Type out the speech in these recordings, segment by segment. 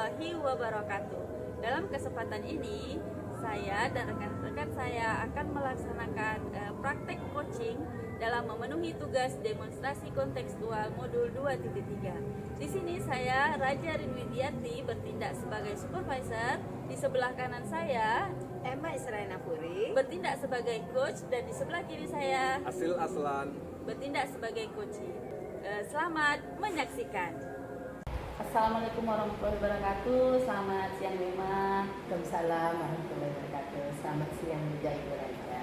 warahmatullahi wabarakatuh. Dalam kesempatan ini, saya dan rekan-rekan saya akan melaksanakan praktek coaching dalam memenuhi tugas demonstrasi kontekstual modul 2.3. Di sini saya Raja Rinwidiati bertindak sebagai supervisor, di sebelah kanan saya Emma Israina Puri bertindak sebagai coach, dan di sebelah kiri saya Asil Aslan bertindak sebagai coachee. Selamat menyaksikan. Assalamualaikum warahmatullahi wabarakatuh. Selamat siang Bema. Waalaikumsalam warahmatullahi wabarakatuh. Selamat siang juga Ibu Raja.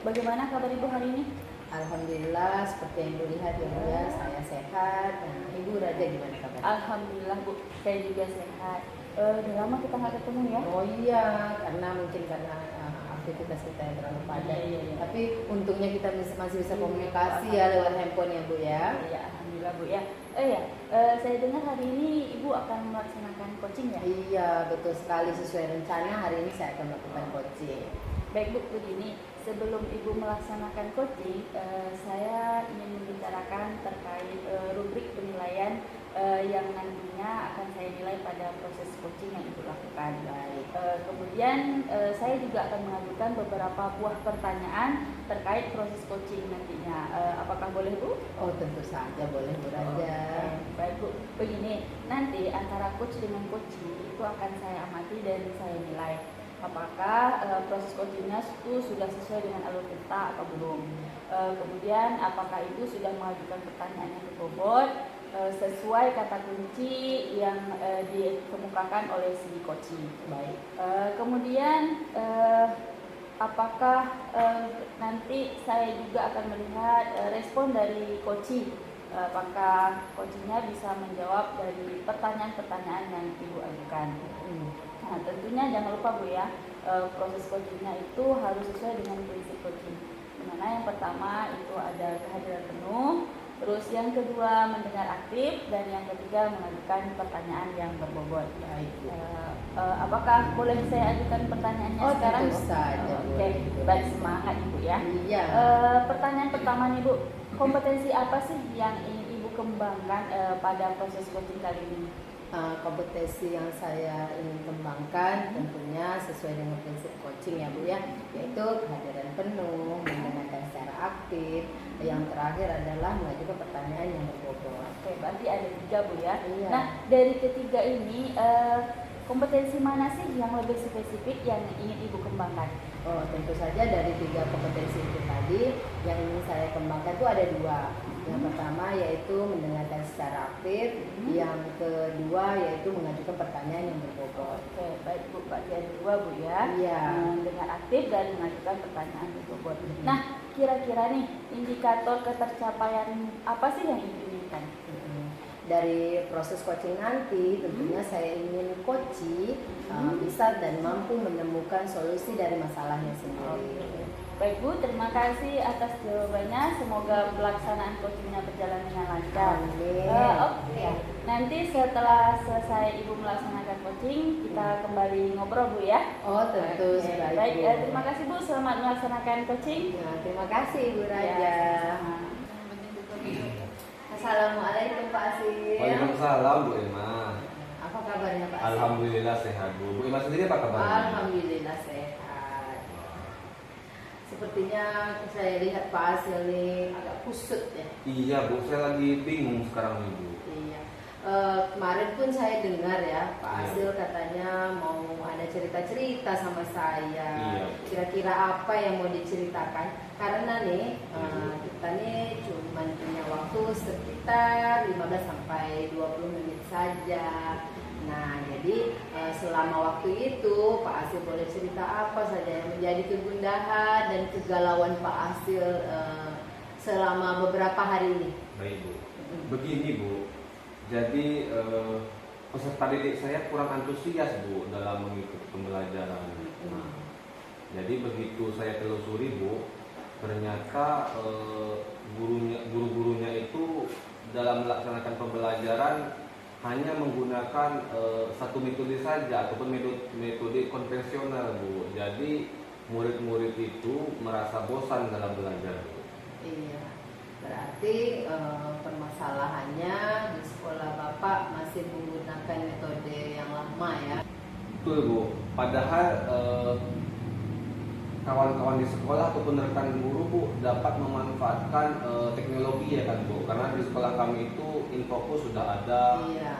Bagaimana kabar Ibu hari ini? Alhamdulillah, seperti yang Ibu lihat ya Bu ya, saya sehat. Nah, Ibu Raja gimana kabarnya? Alhamdulillah Bu, saya juga sehat. Udah lama kita nggak ketemu ya? Oh iya, karena aktivitas kita yang terlalu padat. Iya. Tapi untungnya kita masih bisa komunikasi ya lewat handphone ya Bu ya. Iya, alhamdulillah Bu ya. Saya dengar hari ini Ibu akan melaksanakan coaching ya? Iya, betul sekali, sesuai rencana hari ini saya akan melakukan coaching. Baik Bu, begini, sebelum Ibu melaksanakan coaching, saya ingin membicarakan terkait rubrik penilaian yang nantinya akan saya nilai pada proses coaching yang Ibu lakukan. Baik. Kemudian saya juga akan mengajukan beberapa buah pertanyaan terkait proses coaching nantinya. Apakah boleh Bu? Oh tentu saja boleh Bu Raja. Baik Bu, begini, nanti antara coach dengan coaching itu akan saya amati dan saya nilai apakah proses coachingnya itu sudah sesuai dengan alur kita atau belum. Kemudian apakah itu sudah mengajukan pertanyaan yang berbobot sesuai kata kunci yang dikemukakan oleh si coaching. Baik. Kemudian apakah nanti saya juga akan melihat respon dari coaching, apakah coachingnya bisa menjawab dari pertanyaan-pertanyaan yang Ibu ajukan. Nah, tentunya jangan lupa Bu ya, proses coachingnya itu harus sesuai dengan prinsip coaching. Dimana yang pertama itu ada kehadiran penuh, terus yang kedua mendengar aktif, dan yang ketiga mengajukan pertanyaan yang berbobot. Baik. Apakah boleh saya ajukan pertanyaannya sekarang? Tentu saja. Oke, baik, semangat Ibu ya. Iya. Pertanyaan pertama nih Bu, kompetensi apa sih yang ingin Ibu kembangkan pada proses coaching kali ini? Kompetensi yang saya ingin kembangkan tentunya sesuai dengan prinsip coaching ya Bu ya, yaitu kehadiran penuh, mendengarkan secara aktif, yang terakhir adalah mengajukan pertanyaan yang berbobot. Oke, berarti ada 3 Bu ya. Iya. Nah, dari ketiga ini kompetensi mana sih yang lebih spesifik yang ingin Ibu kembangkan? Oh tentu saja dari 3 kompetensi itu tadi yang ingin saya kembangkan itu ada 2. Yang pertama yaitu mendengarkan secara aktif, yang kedua yaitu mengajukan pertanyaan yang berbobot. Oke, baik Bu, bagian 2 Bu ya. Iya. Dengan aktif dan mengajukan pertanyaan berbobot. Nah, kira-kira nih indikator ketercapaian apa sih yang Ibu inginkan? Dari proses coaching nanti tentunya saya ingin coaching bisa dan mampu menemukan solusi dari masalahnya sendiri. Baik Bu, terima kasih atas jawabannya. Semoga pelaksanaan coachingnya berjalan dengan lancar. Amin. Oke. Nanti setelah selesai Ibu melaksanakan coaching, kita kembali ngobrol Bu ya. Oh tentu Oke. baik, Baik, Bu. terima kasih Bu. Selamat melaksanakan coaching. Nah, terima kasih Ibu Raja. Ya, Assalamualaikum Pak Asil. Waalaikumsalam Bu Emma. Apa kabarnya Pak Asil? Alhamdulillah sehat Bu. Bu Emma sendiri apa kabarnya? Alhamdulillah sehat. Sepertinya saya lihat Pak Asil nih agak kusut ya. Iya Bu, saya lagi bingung sekarang nih Bu. Iya. Kemarin pun saya dengar ya Pak Iya. Asil katanya mau ada cerita-cerita sama saya. Iya. Kira-kira apa yang mau diceritakan? Karena nih kita nih cuma punya waktu sekitar 15 sampai 20 menit saja. Nah, jadi selama waktu itu Pak Asil boleh cerita apa saja yang menjadi kegundahan dan kegalauan Pak Asil selama beberapa hari ini. Baik Bu. Begini Bu, jadi peserta didik saya kurang antusias Bu dalam mengikuti pembelajaran. Nah, jadi begitu saya telusuri Bu, ternyata guru-gurunya itu dalam melaksanakan pembelajaran hanya menggunakan satu metode saja ataupun metode konvensional Bu. Jadi murid-murid itu merasa bosan dalam belajar Bu. Iya. Berarti permasalahannya di sekolah Bapak masih menggunakan metode yang lama ya? Betul Bu, padahal kawan-kawan di sekolah ataupun rekan guru Bu dapat memanfaatkan teknologi ya kan Bu, karena di sekolah kami itu Infokus sudah ada, Iya.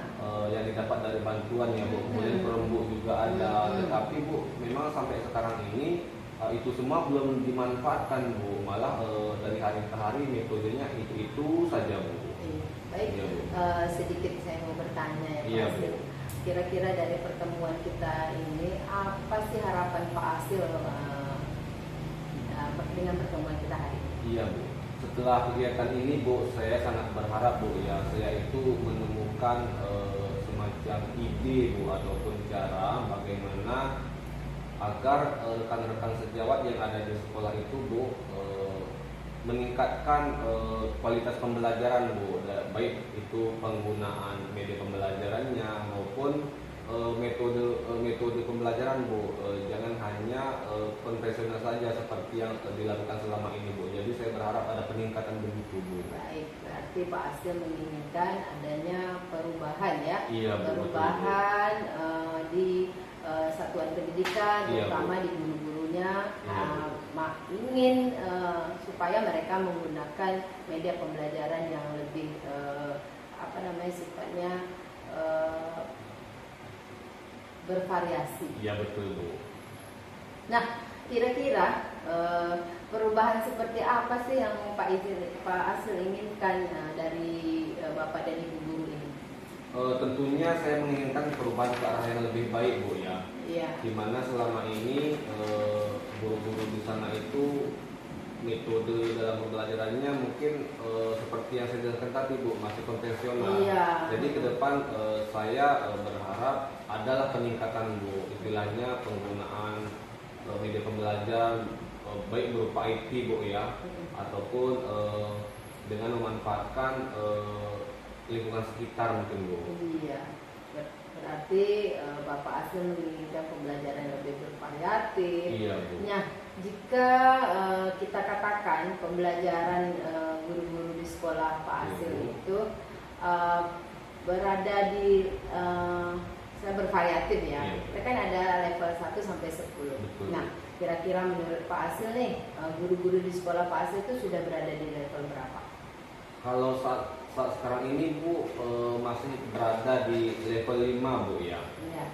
yang didapat dari bantuan ya Bu, kemudian Chromebook juga ada, tetapi Bu memang sampai sekarang ini itu semua belum dimanfaatkan Bu, malah dari hari ke hari metodenya itu saja Bu. Iya. Baik, Iya, Bu. sedikit saya mau bertanya ya Pak Iya, Bu. Asil. Kira-kira dari pertemuan kita ini apa sih harapan Pak Asil dengan pertemuan kita hari ini? Iya Bu, setelah kegiatan ini Bu, saya sangat berharap Bu ya, saya itu menemukan semacam ide Bu ataupun cara bagaimana agar rekan-rekan sejawat yang ada di sekolah itu Bu meningkatkan kualitas pembelajaran Bu, baik itu penggunaan media pembelajarannya maupun metode pembelajaran Bu, jangan hanya konvensional saja seperti yang dilakukan selama ini Bu. Jadi saya berharap ada peningkatan begitu Bu. Baik, berarti Pak Asil menginginkan adanya perubahan ya, Iya, Bu, perubahan di satuan pendidikan, Iya, terutama Bu. di guru-gurunya, Iya, ingin supaya mereka menggunakan media pembelajaran yang lebih sifatnya bervariasi. Iya betul Bu. Nah, kira-kira perubahan seperti apa sih yang Pak Asil inginkan dari Bapak dan Ibu guru ini? Tentunya saya menginginkan perubahan ke arah yang lebih baik Bu ya. Iya. Dimana selama ini guru-guru di sana itu metode dalam pembelajarannya mungkin seperti yang saya jelaskan tadi Bu, masih konvensional. Iya. Jadi ke depan saya berharap adalah peningkatan Bu, istilahnya penggunaan media pembelajaran baik berupa IT Bu ya, ataupun dengan memanfaatkan lingkungan sekitar mungkin Bu. Iya. Berarti Bapak Asil menginginkan pembelajaran yang lebih bervariatif. Iya Bu. Nah, jika kita katakan pembelajaran guru-guru di sekolah Pak Asil Iya. itu berada di bervariatif ya. Iya. Kita kan ada level 1 sampai 10. Betul. Nah, kira-kira menurut Pak Asil nih, guru-guru di sekolah Pak Asil itu sudah berada di level berapa? Kalau saat sekarang ini Bu masih berada di level 5 Bu ya. Iya.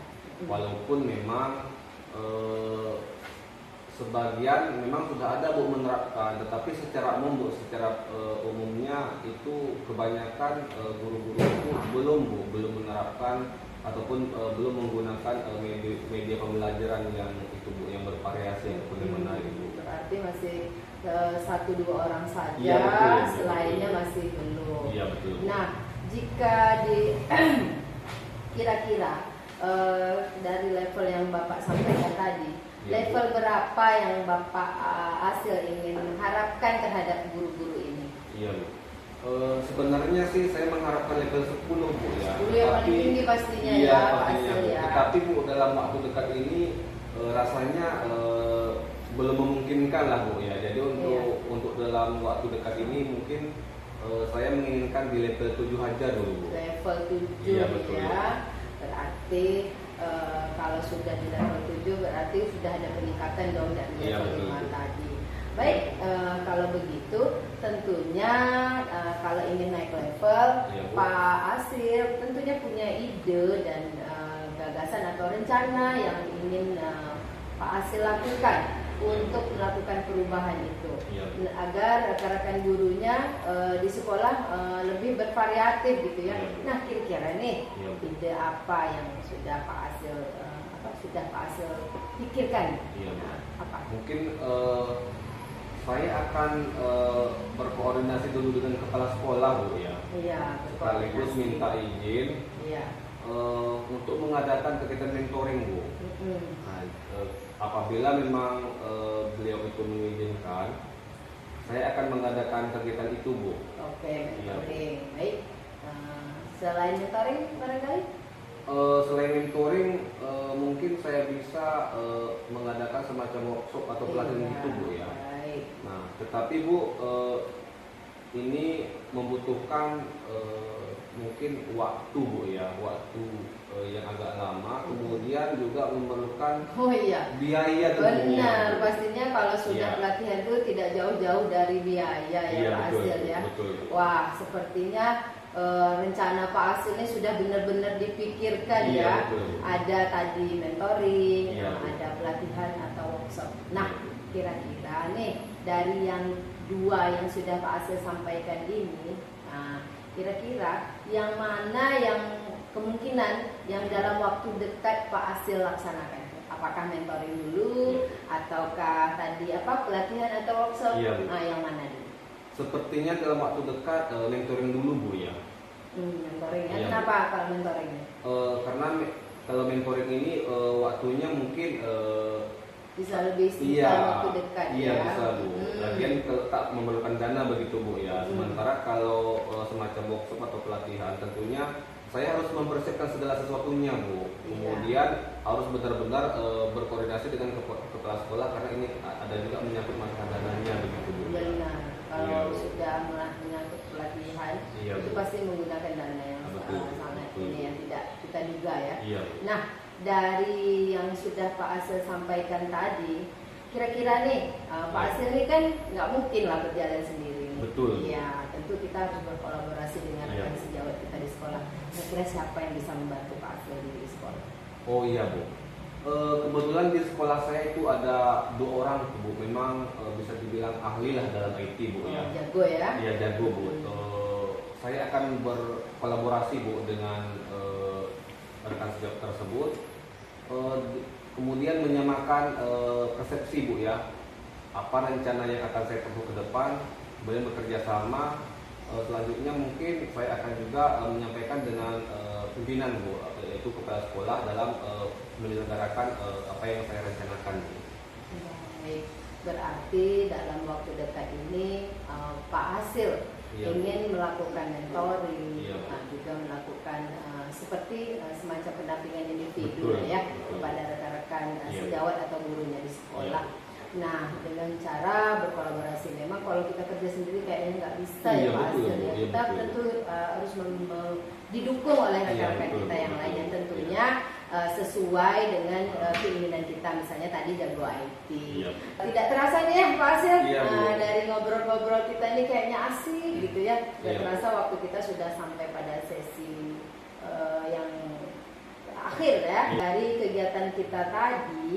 Walaupun memang sebagian memang sudah ada Bu menerapkan, tetapi secara umum Bu, secara umumnya itu kebanyakan guru-guru itu belum menerapkan ataupun belum menggunakan media pembelajaran yang itu Bu, yang bervariasi ataupun yang menarik Bu. Berarti masih 1-2 orang saja, Iya, betul, selainnya betul. masih belum. Iya betul. Nah, jika di kira-kira dari level yang Bapak sampaikan tadi, Iya, level berapa yang Bapak Asil ingin harapkan terhadap guru-guru ini? Iya Bu. Sebenarnya sih saya mengharapkan level 10 Bu ya. 10 yang paling Tapi- tinggi pastinya iya, ya, Pak pastinya, Asil Bu. ya. Tetapi Bu dalam waktu dekat ini rasanya belum memungkinkan lah Bu ya. Jadi untuk dalam waktu dekat ini mungkin saya menginginkan di level 7 aja dulu Bu. Level 7 Iya, betul, ya. Berarti kalau sudah di level 7 berarti sudah ada peningkatan dong dari Iya, level betul, 5 Bu. tadi. Baik, kalau begitu tentunya kalau ingin naik level, Iya, Bu. Pak Asil tentunya punya ide dan gagasan atau rencana yang ingin Pak Asil lakukan untuk melakukan perubahan itu. Iya. Agar rekan-rekan gurunya di sekolah lebih bervariatif gitu ya. Iya. Nah, kira-kira nih Iya. ide apa yang sudah Pak Asil pikirkan? Iya, Bu. Nah, apa? Mungkin saya akan berkoordinasi dulu dengan kepala sekolah Bu ya. Iya, Sekaligus berkoordinasi. minta izin Iya. untuk mengadakan kegiatan mentoring Bu. Mm-mm. Nah, apabila memang beliau itu mengizinkan, saya akan mengadakan kegiatan itu Bu. Oke, Iya. mentoring. Baik. Selain mentoring barangkali? Selain mentoring, mungkin saya bisa mengadakan semacam workshop atau pelatihan Iya, gitu Bu ya. Baik. Nah, tetapi Bu, ini membutuhkan mungkin waktu Bu ya, waktu yang agak lama, kemudian juga memerlukan Oh iya, biaya tentunya. benar. Pastinya kalau sudah Iya. pelatihan itu tidak jauh-jauh dari biaya ya Iya, Pak betul, Asil ya. betul. Wah, sepertinya rencana Pak Asil ini sudah benar-benar dipikirkan Iya, ya. betul. Ada tadi mentoring, Iya, betul. ada pelatihan atau workshop. Nah, kira-kira nih dari yang dua yang sudah Pak Asil sampaikan ini, nah, kira-kira yang mana yang kemungkinan yang dalam waktu dekat Pak Asil laksanakan? Apakah mentoring dulu ataukah tadi pelatihan atau workshop? Iya, Bu. Nah, yang mana dulu? Sepertinya dalam waktu dekat mentoring dulu Bu ya. Mentoring. Iya, Kenapa kalau mentoring? Karena kalau mentoring ini waktunya mungkin Bisa lebih singkat iya, waktu dekat iya ya. bisa Bu. Lagian tak memerlukan dana begitu Bu ya. Sementara kalau semacam workshop atau pelatihan tentunya saya harus mempersiapkan segala sesuatunya Bu. Kemudian harus benar-benar berkoordinasi dengan kepala sekolah karena ini ada juga menyangkut masalah dananya begitu Bu. Benar. Kalau Iya. sudah menyangkut pelatihan, Iya, itu Bu. pasti menggunakan dana yang Betul, sangat betul. ini yang tidak kita duga ya. Iya Bu. Nah, dari yang sudah Pak Asil sampaikan tadi, kira-kira nih Pak Asil ini kan nggak mungkin lah berjalan sendiri. Betul. Iya, tentu kita harus berkolaborasi dengan Iya. rekan sejawat kita di sekolah. Kira-kira siapa yang bisa membantu Pak Asil di sekolah? Oh iya Bu. Kebetulan di sekolah saya itu ada 2 orang Bu. Memang bisa dibilang ahli lah dalam IT Bu ya. Jago ya? Iya jago Bu. Saya akan berkolaborasi Bu dengan rekan sejawat tersebut. Kemudian menyamakan persepsi Bu ya. Apa rencana yang akan saya tempuh ke depan, kemudian bekerja sama. Selanjutnya mungkin saya akan juga menyampaikan dengan pimpinan Bu, yaitu kepala sekolah dalam menyelenggarakan apa yang saya rencanakan Bu. Baik, berarti dalam waktu dekat ini Pak Asil Iya. ingin melakukan mentoring, Iya. juga melakukan seperti semacam pendampingan individu Betul, ya betul. kepada rekan-rekan Iya. sejawat atau gurunya di sekolah. Iya. Nah, dengan cara berkolaborasi, memang kalau kita kerja sendiri kayaknya nggak bisa Iya, ya Pak betul, Asil ya. iya, Kita betul. tentu harus didukung oleh Iya, rekan-rekan betul, kita yang betul. lain dan tentunya sesuai dengan keinginan kita, misalnya tadi jago IT. Iya. Tidak terasa nih ya Pak Asil, Iya, Bu. dari ngobrol-ngobrol kita ini kayaknya asik gitu ya. Tidak Iya. terasa waktu kita sudah sampai pada sesi yang akhir ya. Iya. Dari kegiatan kita tadi,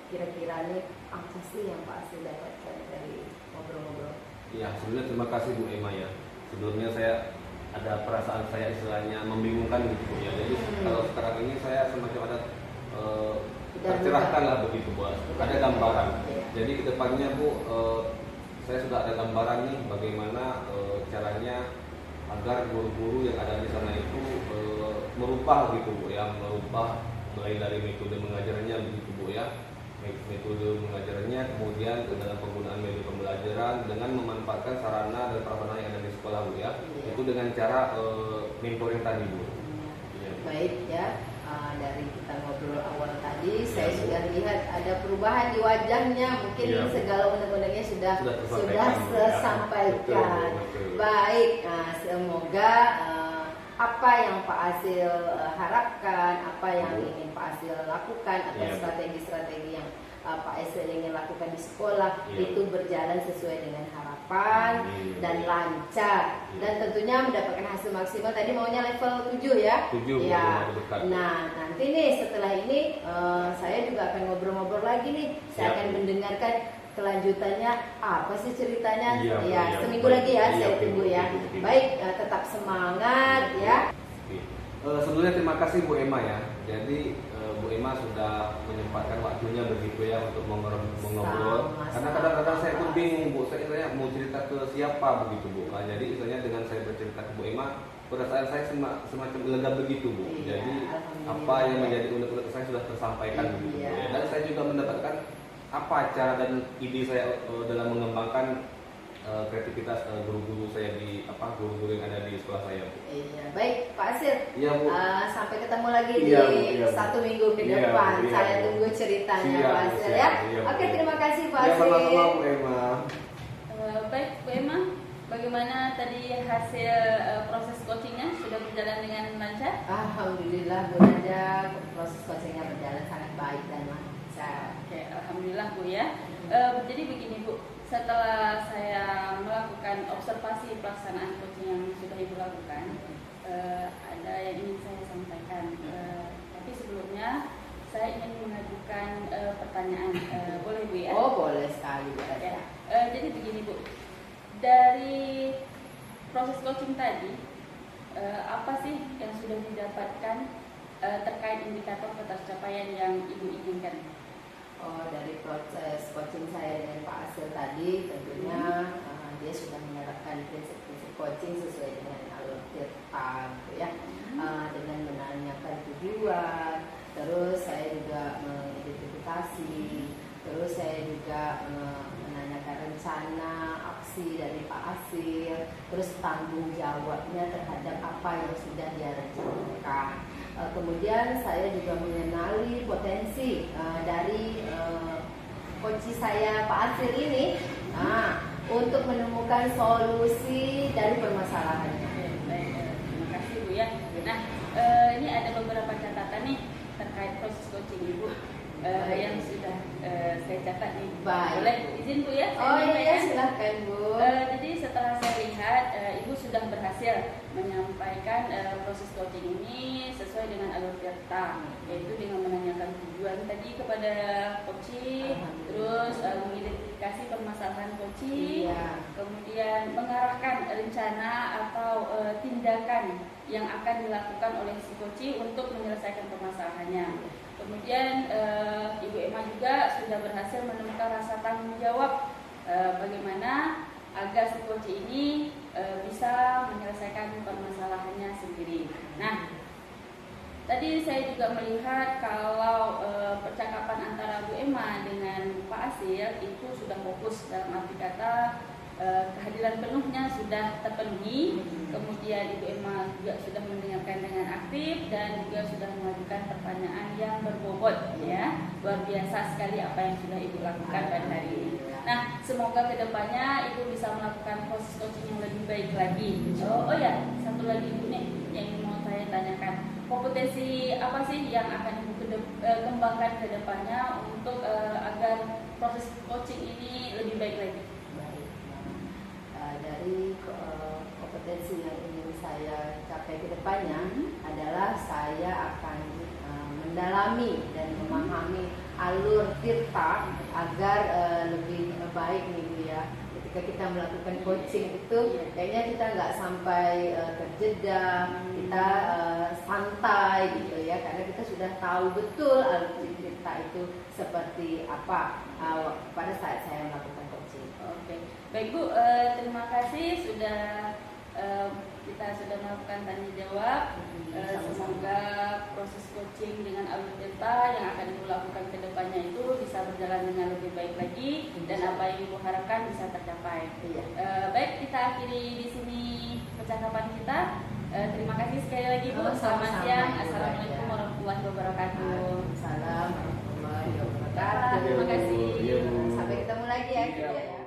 kira-kira nih apa sih yang Pak Asil dapatkan dari ngobrol-ngobrol? Ya, sebelumnya terima kasih Bu Emma ya. Sebelumnya saya ada perasaan saya istilahnya membingungkan gitu Bu ya. Jadi kalau sekarang ini saya semacam ada tercerahkan lah begitu Bu. Ada gambaran. Jadi kedepannya Bu, saya sudah ada gambaran nih bagaimana caranya agar guru-guru yang ada di sana itu merubah gitu Bu ya, merubah mulai dari metode mengajarnya begitu Bu ya. Metode mengajarnya, kemudian dalam penggunaan media pembelajaran dengan memanfaatkan sarana dan prasarana yang ada di sekolah Bu ya. Iya. Itu dengan cara mentoring tadi Bu. Iya. Baik ya, dari kita ngobrol awal tadi, saya Bu. sudah lihat ada perubahan di wajahnya. Mungkin Iya, Bu. segala undang-undangnya sudah tersampaikan, Bu, ya. tersampaikan. Betul, betul. Baik, semoga apa yang Pak Asil harapkan, apa yang ingin Pak Asil lakukan, atau Iya, Bu. strategi-strategi yang Pak Asil ingin lakukan di sekolah Iya. itu berjalan sesuai dengan harapan Amin. dan lancar, Iya. dan tentunya mendapatkan hasil maksimal. Tadi maunya level 7 ya. 7 Bu, Ya. waktu dekat. Nah, nanti nih setelah ini saya juga akan ngobrol-ngobrol lagi nih. Saya Siap. akan mendengarkan kelanjutannya apa sih ceritanya. Iya, Bu, Ya, iya. seminggu lagi ya Iya, saya Bu. tunggu ya. Oke, oke. Baik, tetap semangat ya. Sebelumnya terima kasih Bu Emma ya. Jadi Bu Emma sudah menyempatkan waktunya begitu ya untuk mengobrol. Sama-sama. Karena kadang-kadang saya pun bingung Bu, saya mau cerita ke siapa begitu Bu. Nah, jadi istilahnya dengan saya bercerita ke Bu Emma, perasaan saya semacam lega begitu Bu. Iya, Jadi alhamdulillah. apa yang menjadi unek-unek saya sudah tersampaikan begitu Bu. Iya. Ya. Dan saya juga mendapatkan apa cara dan ide saya dalam mengembangkan kreativitas guru-guru saya di guru-guru yang ada di sekolah saya Bu. Iya, baik Pak Asil. Iya Bu. Sampai ketemu lagi Iya, Bu, di iya, Bu. 1 minggu ke Iya, depan. Bu, iya, Saya Bu. tunggu ceritanya Siap, Pak Bu, Asil siap, ya. iya, Bu. Oke, terima kasih Pak Ya Asil. sama-sama Bu Emma. Baik Bu Emma, bagaimana tadi hasil proses coachingnya, sudah berjalan dengan lancar? Alhamdulillah Bu Nada, proses coachingnya berjalan sangat baik dan lancar. Oke, alhamdulillah Bu ya. Jadi begini Bu, setelah saya melakukan observasi pelaksanaan coaching yang sudah Ibu lakukan, ada yang ingin saya sampaikan. Tapi sebelumnya saya ingin mengajukan pertanyaan, boleh Bu ya? Oh boleh sekali Bu Nada. Ya. Jadi begini Bu, dari proses coaching tadi, apa sih yang sudah didapatkan terkait indikator ketercapaian yang Ibu inginkan? Oh, dari proses coaching saya dengan Pak Asil tadi, tentunya dia sudah menerapkan prinsip-prinsip coaching sesuai dengan alur Tirta, gitu ya, dengan menanyakan tujuan. Terus saya juga mengidentifikasi, terus saya juga menanyakan rencana aksi dari Pak Asil, terus tanggung jawabnya terhadap apa yang sudah dia rencanakan. Kemudian saya juga mengenali potensi dari coach saya Pak Asil ini, untuk menemukan solusi dari permasalahannya. Baik, terima kasih Bu ya. Nah, ini ada beberapa catatan nih terkait proses coaching Ibu yang sudah saya catat nih. Baik. Boleh izin Bu ya? Oh Saya iya, menyampaikan? silahkan Bu. Jadi setelah saya lihat Ibu sudah berhasil menyampaikan proses coaching ini sesuai dengan alur Tirta, yaitu dengan menanyakan tujuan tadi kepada coaching, terus mengidentifikasi permasalahan coaching, Iya. kemudian mengarahkan rencana atau tindakan yang akan dilakukan oleh si coaching untuk menyelesaikan permasalahannya. Kemudian Ibu Emma juga sudah berhasil menemukan rasa tanggung jawab bagaimana agar si coach ini bisa menyelesaikan permasalahannya sendiri. Nah, tadi saya juga melihat kalau percakapan antara Bu Emma dengan Pak Asil itu sudah fokus, dalam arti kata kehadiran penuhnya sudah terpenuhi. Kemudian Ibu Emma juga sudah mendengarkan dengan aktif dan juga sudah mengajukan pertanyaan yang berbobot ya. Luar biasa sekali apa yang sudah Ibu lakukan pada hari ini. Nah, semoga kedepannya Ibu bisa melakukan proses coaching yang lebih baik lagi. Oh ya, satu lagi Ibu nih yang mau saya tanyakan. Kompetensi apa sih yang akan Ibu kembangkan kedepannya untuk agar proses coaching ini lebih baik lagi? Baik. Dari kompetensi yang ingin saya capai ke depannya adalah saya akan mendalami dan memahami alur Tirta agar lebih baik nih Bu ya. Ketika kita melakukan coaching itu kayaknya kita nggak sampai terjeda, kita santai gitu ya, karena kita sudah tahu betul alur Tirta itu seperti apa pada saat saya melakukan coaching. Oke, baik Bu, terima kasih sudah kita sudah melakukan tanya jawab. Semoga proses coaching dengan alur Tirta yang akan Ibu lakukan ke depannya itu bisa berjalan dengan lebih baik lagi dan apa yang Ibu harapkan bisa tercapai. Iya. Baik, kita akhiri di sini percakapan kita. Terima kasih sekali lagi Bu. Selamat siang. Assalamualaikum warahmatullahi wabarakatuh. Waalaikumsalam warahmatullahi wabarakatuh. Terima kasih. Sampai ketemu lagi ya. Iya.